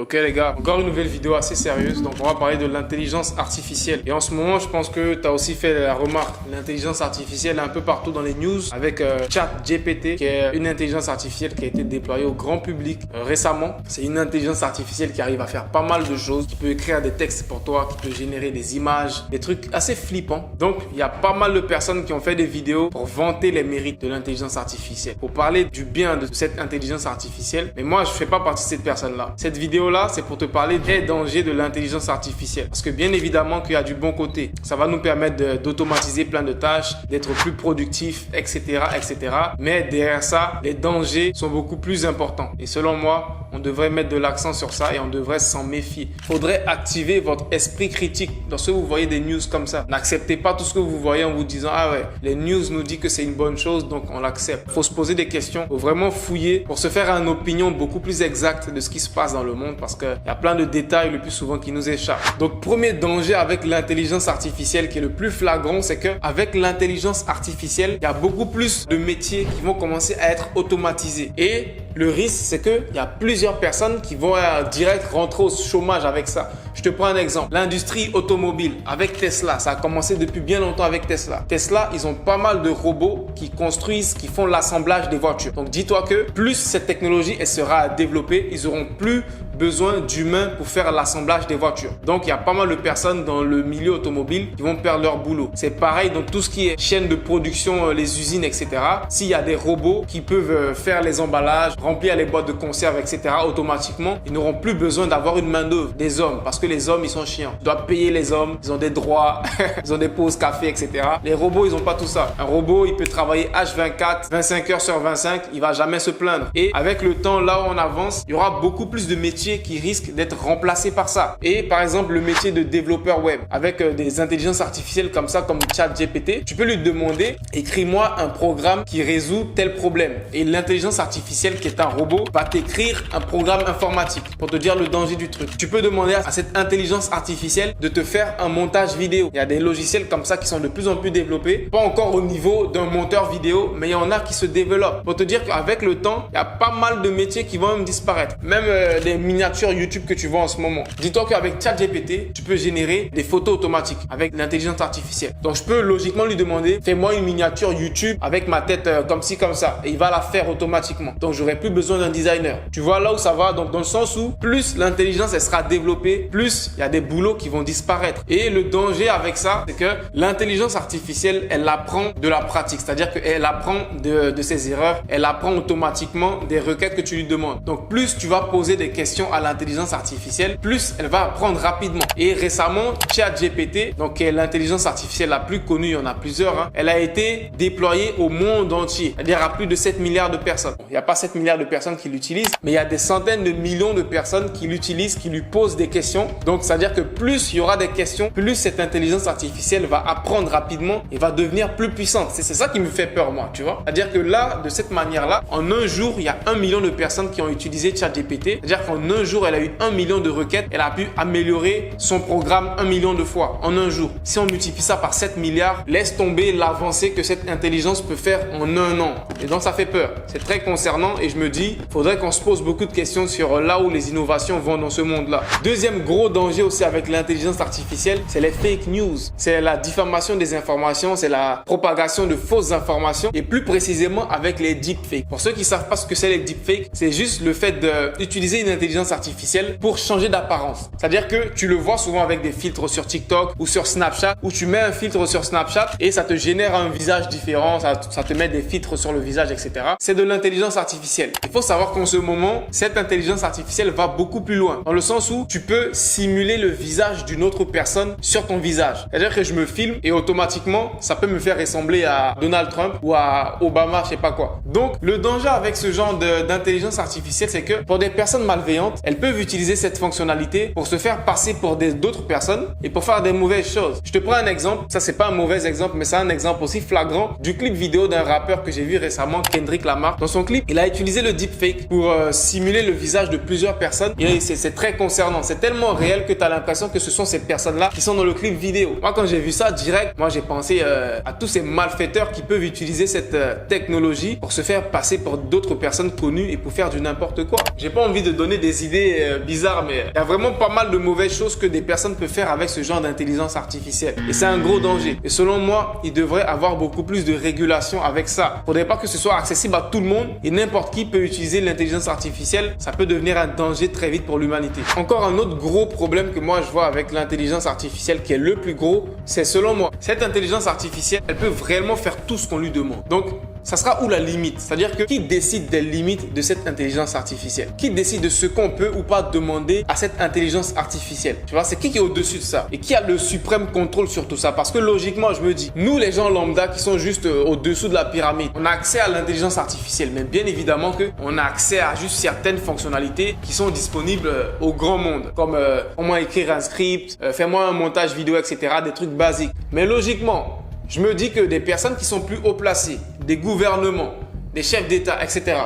Ok les gars, encore une nouvelle vidéo assez sérieuse. Donc on va parler de l'intelligence artificielle. Et en ce moment, je pense que tu as aussi fait la remarque. L'intelligence artificielle est un peu partout dans les news avec ChatGPT, qui est une intelligence artificielle qui a été déployée au grand public récemment. C'est une intelligence artificielle qui arrive à faire pas mal de choses, qui peut écrire des textes pour toi, qui peut générer des images, des trucs assez flippants. Donc il y a pas mal de personnes qui ont fait des vidéos pour vanter les mérites de l'intelligence artificielle, pour parler du bien de cette intelligence artificielle. Mais moi, je fais pas partie de cette personne-là. Cette vidéo là, c'est pour te parler des dangers de l'intelligence artificielle. Parce que bien évidemment qu'il y a du bon côté. Ça va nous permettre d'automatiser plein de tâches, d'être plus productif, etc., etc. Mais derrière ça, les dangers sont beaucoup plus importants. Et selon moi, on devrait mettre de l'accent sur ça et on devrait s'en méfier. Il faudrait activer votre esprit critique lorsque vous voyez des news comme ça. N'acceptez pas tout ce que vous voyez en vous disant « Ah ouais, les news nous disent que c'est une bonne chose, donc on l'accepte. » Il faut se poser des questions, il faut vraiment fouiller pour se faire une opinion beaucoup plus exacte de ce qui se passe dans le monde, parce qu'il y a plein de détails le plus souvent qui nous échappent. Donc, premier danger avec l'intelligence artificielle qui est le plus flagrant, c'est qu'avec l'intelligence artificielle, il y a beaucoup plus de métiers qui vont commencer à être automatisés. Et le risque, c'est qu'il y a plusieurs personnes qui vont direct rentrer au chômage avec ça. Je te prends un exemple. L'industrie automobile avec Tesla, ça a commencé depuis bien longtemps avec Tesla. Tesla, ils ont pas mal de robots qui construisent, qui font l'assemblage des voitures. Donc, dis-toi que plus cette technologie elle sera développée, ils auront plus besoin d'humains pour faire l'assemblage des voitures. Donc, il y a pas mal de personnes dans le milieu automobile qui vont perdre leur boulot. C'est pareil dans tout ce qui est chaîne de production, les usines, etc. S'il y a des robots qui peuvent faire les emballages, remplir les boîtes de conserve, etc. automatiquement, ils n'auront plus besoin d'avoir une main-d'œuvre, des hommes, parce que les hommes, ils sont chiants. Ils doivent payer les hommes, ils ont des droits, ils ont des pauses café, etc. Les robots, ils n'ont pas tout ça. Un robot, il peut travailler H24, 25 heures sur 25, il va jamais se plaindre. Et avec le temps, là où on avance, il y aura beaucoup plus de métiers qui risquent d'être remplacés par ça. Et par exemple, le métier de développeur web, avec des intelligences artificielles comme ça, comme ChatGPT, tu peux lui demander, écris-moi un programme qui résout tel problème. Et l'intelligence artificielle, qui est un robot, va t'écrire un programme informatique pour te dire le danger du truc. Tu peux demander à cette intelligence artificielle de te faire un montage vidéo. Il y a des logiciels comme ça qui sont de plus en plus développés, pas encore au niveau d'un monteur vidéo, mais il y en a qui se développent. Pour te dire qu'avec le temps, il y a pas mal de métiers qui vont même disparaître. Même des miniatures YouTube que tu vois en ce moment. Dis-toi qu'avec ChatGPT, tu peux générer des photos automatiques avec l'intelligence artificielle. Donc, je peux logiquement lui demander, fais-moi une miniature YouTube avec ma tête comme ci, comme ça. Et il va la faire automatiquement. Donc, j'aurai plus besoin d'un designer. Tu vois là où ça va? Donc, dans le sens où plus l'intelligence elle sera développée, plus il y a des boulots qui vont disparaître. Et le danger avec ça, c'est que l'intelligence artificielle, elle apprend de la pratique. C'est-à-dire qu'elle apprend de ses erreurs. Elle apprend automatiquement des requêtes que tu lui demandes. Donc, plus tu vas poser des questions à l'intelligence artificielle, plus elle va apprendre rapidement. Et récemment, ChatGPT, donc qui est l'intelligence artificielle la plus connue, il y en a plusieurs, elle a été déployée au monde entier. C'est-à-dire à plus de 7 milliards de personnes. Bon, il n'y a pas 7 milliards de personnes qui l'utilisent, mais il y a des centaines de millions de personnes qui l'utilisent, qui lui posent des questions. Donc, c'est-à-dire que plus il y aura des questions, plus cette intelligence artificielle va apprendre rapidement et va devenir plus puissante. C'est ça qui me fait peur, moi, tu vois. C'est-à-dire que là, de cette manière-là, en un jour, il y a 1 million de personnes qui ont utilisé ChatGPT. C'est-à-dire qu'en un jour, elle a eu 1 million de requêtes. Elle a pu améliorer son programme 1 million de fois en un jour. Si on multiplie ça par 7 milliards, laisse tomber l'avancée que cette intelligence peut faire en un an. Et donc, ça fait peur. C'est très concernant et je me dis, il faudrait qu'on se pose beaucoup de questions sur là où les innovations vont dans ce monde-là. Deuxième gros danger aussi avec l'intelligence artificielle, c'est les fake news. C'est la diffamation des informations, c'est la propagation de fausses informations et plus précisément avec les deepfakes. Pour ceux qui ne savent pas ce que c'est les deepfakes, c'est juste le fait d'utiliser une intelligence artificielle pour changer d'apparence. C'est-à-dire que tu le vois souvent avec des filtres sur TikTok ou sur Snapchat, où tu mets un filtre sur Snapchat et ça te génère un visage différent, ça te met des filtres sur le visage, etc. C'est de l'intelligence artificielle. Il faut savoir qu'en ce moment, cette intelligence artificielle va beaucoup plus loin, dans le sens où tu peux simuler le visage d'une autre personne sur ton visage. C'est-à-dire que je me filme et automatiquement, ça peut me faire ressembler à Donald Trump ou à Obama, je sais pas quoi. Donc, le danger avec ce genre d'intelligence artificielle, c'est que pour des personnes malveillantes, elles peuvent utiliser cette fonctionnalité pour se faire passer pour d'autres personnes et pour faire des mauvaises choses. Je te prends un exemple. Ça, c'est pas un mauvais exemple, mais c'est un exemple aussi flagrant du clip vidéo d'un rappeur que j'ai vu récemment, Kendrick Lamar. Dans son clip, il a utilisé le deepfake pour simuler simuler le visage de plusieurs personnes et c'est très concernant. C'est tellement réel que tu as l'impression que ce sont ces personnes-là qui sont dans le clip vidéo. Moi, quand j'ai vu ça direct, moi j'ai pensé à tous ces malfaiteurs qui peuvent utiliser cette technologie pour se faire passer pour d'autres personnes connues et pour faire du n'importe quoi. J'ai pas envie de donner des idées bizarres, mais il y a vraiment pas mal de mauvaises choses que des personnes peuvent faire avec ce genre d'intelligence artificielle. Et c'est un gros danger. Et selon moi, il devrait avoir beaucoup plus de régulation avec ça. Faudrait pas que ce soit accessible à tout le monde et n'importe qui peut utiliser l'intelligence artificielle. Ça peut devenir un danger très vite pour l'humanité. Encore un autre gros problème que moi je vois avec l'intelligence artificielle qui est le plus gros, c'est selon moi, cette intelligence artificielle, elle peut vraiment faire tout ce qu'on lui demande. Donc, ça sera où la limite? C'est-à-dire que qui décide des limites de cette intelligence artificielle? Qui décide de ce qu'on peut ou pas demander à cette intelligence artificielle? Tu vois, c'est qui est au-dessus de ça? Et qui a le suprême contrôle sur tout ça? Parce que logiquement, je me dis, nous les gens lambda qui sont juste au-dessous de la pyramide, on a accès à l'intelligence artificielle. Mais bien évidemment qu'on a accès à juste certaines fonctionnalités qui sont disponibles au grand monde. Comme comment écrire un script, fais-moi un montage vidéo, etc. Des trucs basiques. Mais logiquement, je me dis que des personnes qui sont plus haut placées, des gouvernements, des chefs d'État, etc.,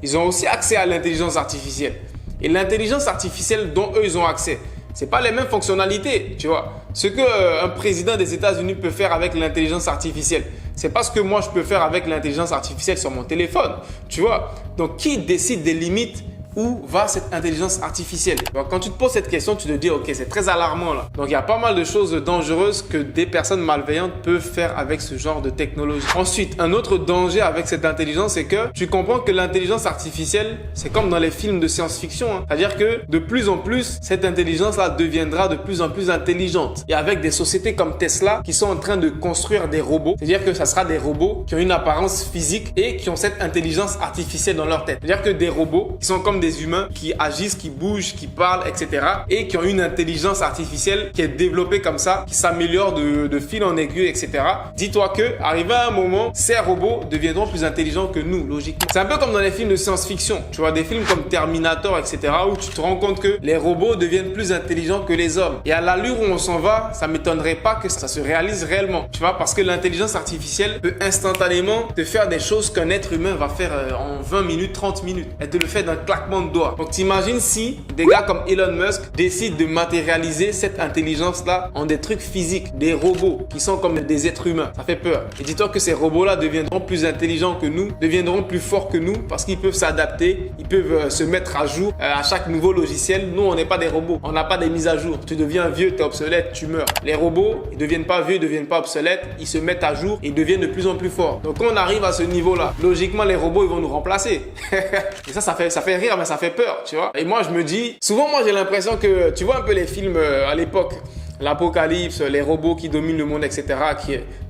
ils ont aussi accès à l'intelligence artificielle. Et l'intelligence artificielle dont eux, ils ont accès, ce n'est pas les mêmes fonctionnalités, tu vois. Ce qu'un président des États-Unis peut faire avec l'intelligence artificielle, c'est pas ce que moi, je peux faire avec l'intelligence artificielle sur mon téléphone, tu vois. Donc, qui décide des limites? Où va cette intelligence artificielle? Donc, quand tu te poses cette question, tu te dis, ok, c'est très alarmant là. Donc, il y a pas mal de choses dangereuses que des personnes malveillantes peuvent faire avec ce genre de technologie. Ensuite, un autre danger avec cette intelligence, c'est que tu comprends que l'intelligence artificielle, c'est comme dans les films de science-fiction. Hein. C'est-à-dire que de plus en plus, cette intelligence-là deviendra de plus en plus intelligente. Et avec des sociétés comme Tesla qui sont en train de construire des robots, c'est-à-dire que ça sera des robots qui ont une apparence physique et qui ont cette intelligence artificielle dans leur tête. C'est-à-dire que des robots qui sont comme des humains qui agissent, qui bougent, qui parlent, etc. et qui ont une intelligence artificielle qui est développée comme ça, qui s'améliore de fil en aiguille, etc. Dis-toi que, arrivé à un moment, ces robots deviendront plus intelligents que nous, logiquement. C'est un peu comme dans les films de science-fiction. Tu vois, des films comme Terminator, etc. où tu te rends compte que les robots deviennent plus intelligents que les hommes. Et à l'allure où on s'en va, ça m'étonnerait pas que ça se réalise réellement. Tu vois, parce que l'intelligence artificielle peut instantanément te faire des choses qu'un être humain va faire en 20 minutes, 30 minutes. Elle te le fait d'un claquement de doigts. Donc t'imagines si des gars comme Elon Musk décident de matérialiser cette intelligence-là en des trucs physiques, des robots qui sont comme des êtres humains. Ça fait peur. Et dis-toi que ces robots-là deviendront plus intelligents que nous, deviendront plus forts que nous parce qu'ils peuvent s'adapter, ils peuvent se mettre à jour à chaque nouveau logiciel. Nous, on n'est pas des robots. On n'a pas des mises à jour. Tu deviens vieux, tu es obsolète, tu meurs. Les robots, ils deviennent pas vieux, ils deviennent pas obsolètes, ils se mettent à jour et ils deviennent de plus en plus forts. Donc quand on arrive à ce niveau-là, logiquement, les robots, ils vont nous remplacer. Et ça fait rire, mais ça fait peur, tu vois. Et moi, je me dis, souvent, moi, j'ai l'impression que, tu vois un peu les films à l'époque, l'apocalypse, les robots qui dominent le monde, etc.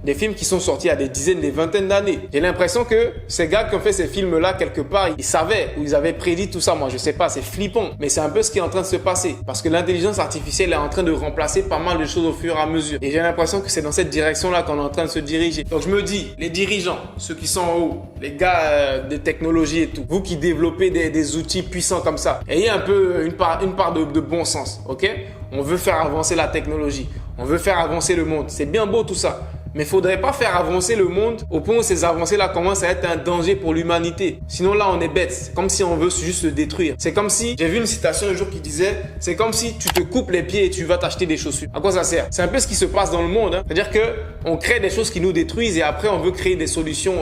Des films qui sont sortis à des dizaines, des vingtaines d'années. J'ai l'impression que ces gars qui ont fait ces films-là, quelque part, ils savaient ou ils avaient prédit tout ça. Moi, je sais pas, c'est flippant. Mais c'est un peu ce qui est en train de se passer. Parce que l'intelligence artificielle est en train de remplacer pas mal de choses au fur et à mesure. Et j'ai l'impression que c'est dans cette direction-là qu'on est en train de se diriger. Donc, je me dis, les dirigeants, ceux qui sont en haut, les gars des technologies et tout, vous qui développez des outils puissants comme ça, ayez un peu une part de bon sens, ok? On veut faire avancer la technologie. On veut faire avancer le monde. C'est bien beau tout ça. Mais il ne faudrait pas faire avancer le monde au point où ces avancées-là commencent à être un danger pour l'humanité. Sinon là, on est bête. C'est comme si on veut juste le détruire. C'est comme si, j'ai vu une citation un jour qui disait, c'est comme si tu te coupes les pieds et tu vas t'acheter des chaussures. À quoi ça sert? C'est un peu ce qui se passe dans le monde. Hein. C'est-à-dire qu'on crée des choses qui nous détruisent et après on veut créer des solutions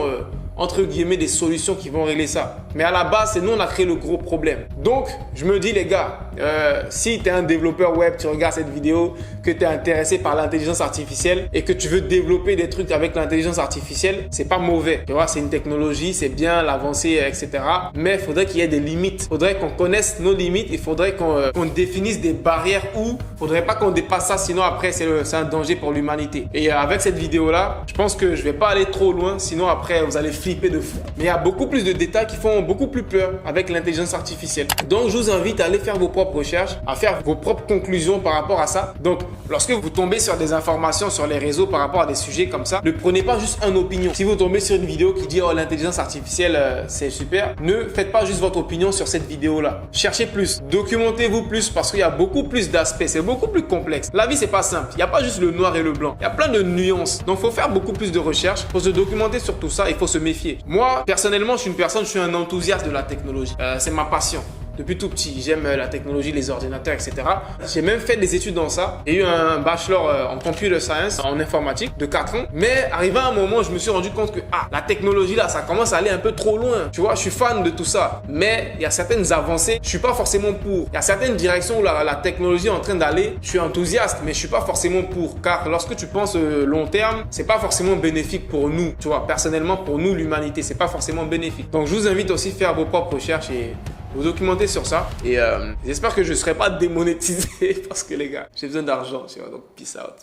entre guillemets des solutions qui vont régler ça. Mais à la base, c'est nous, on a créé le gros problème. Donc, je me dis les gars, si tu es un développeur web, tu regardes cette vidéo, que tu es intéressé par l'intelligence artificielle et que tu veux développer des trucs avec l'intelligence artificielle, c'est pas mauvais. Tu vois, c'est une technologie, c'est bien, l'avancée, etc. Mais il faudrait qu'il y ait des limites. Il faudrait qu'on connaisse nos limites. Il faudrait qu'on définisse des barrières où il ne faudrait pas qu'on dépasse ça, sinon après, c'est un danger pour l'humanité. Et avec cette vidéo-là, je pense que je vais pas aller trop loin, sinon après, vous allez flipper de fou. Mais il y a beaucoup plus de détails qui font beaucoup plus peur avec l'intelligence artificielle. Donc, je vous invite à aller faire vos propres recherches, à faire vos propres conclusions par rapport à ça. Donc, lorsque vous tombez sur des informations sur les réseaux par rapport à des sujets comme ça, ne prenez pas juste une opinion. Si vous tombez sur une vidéo qui dit « Oh, l'intelligence artificielle, c'est super », ne faites pas juste votre opinion sur cette vidéo-là. Cherchez plus, documentez-vous plus parce qu'il y a beaucoup plus d'aspects, c'est beaucoup plus complexe. La vie, c'est pas simple. Il n'y a pas juste le noir et le blanc. Il y a plein de nuances. Donc, il faut faire beaucoup plus de recherches, il faut se documenter sur tout ça, il faut se méfier. Moi, personnellement, je suis un enthousiaste de la technologie. C'est ma passion. depuis tout petit. J'aime la technologie, les ordinateurs, etc. J'ai même fait des études dans ça. J'ai eu un bachelor en computer science, en informatique, de 4 ans. Mais arrivé à un moment, je me suis rendu compte que la technologie là, ça commence à aller un peu trop loin. Tu vois, je suis fan de tout ça. Mais il y a certaines avancées, je suis pas forcément pour. Il y a certaines directions où la technologie est en train d'aller, je suis enthousiaste, mais je suis pas forcément pour. Car lorsque tu penses long terme, c'est pas forcément bénéfique pour nous. Tu vois, personnellement, pour nous, l'humanité, c'est pas forcément bénéfique. Donc, je vous invite aussi à faire vos propres recherches et vous documenter sur ça. Et j'espère que je ne serai pas démonétisé parce que les gars, j'ai besoin d'argent. Donc, peace out.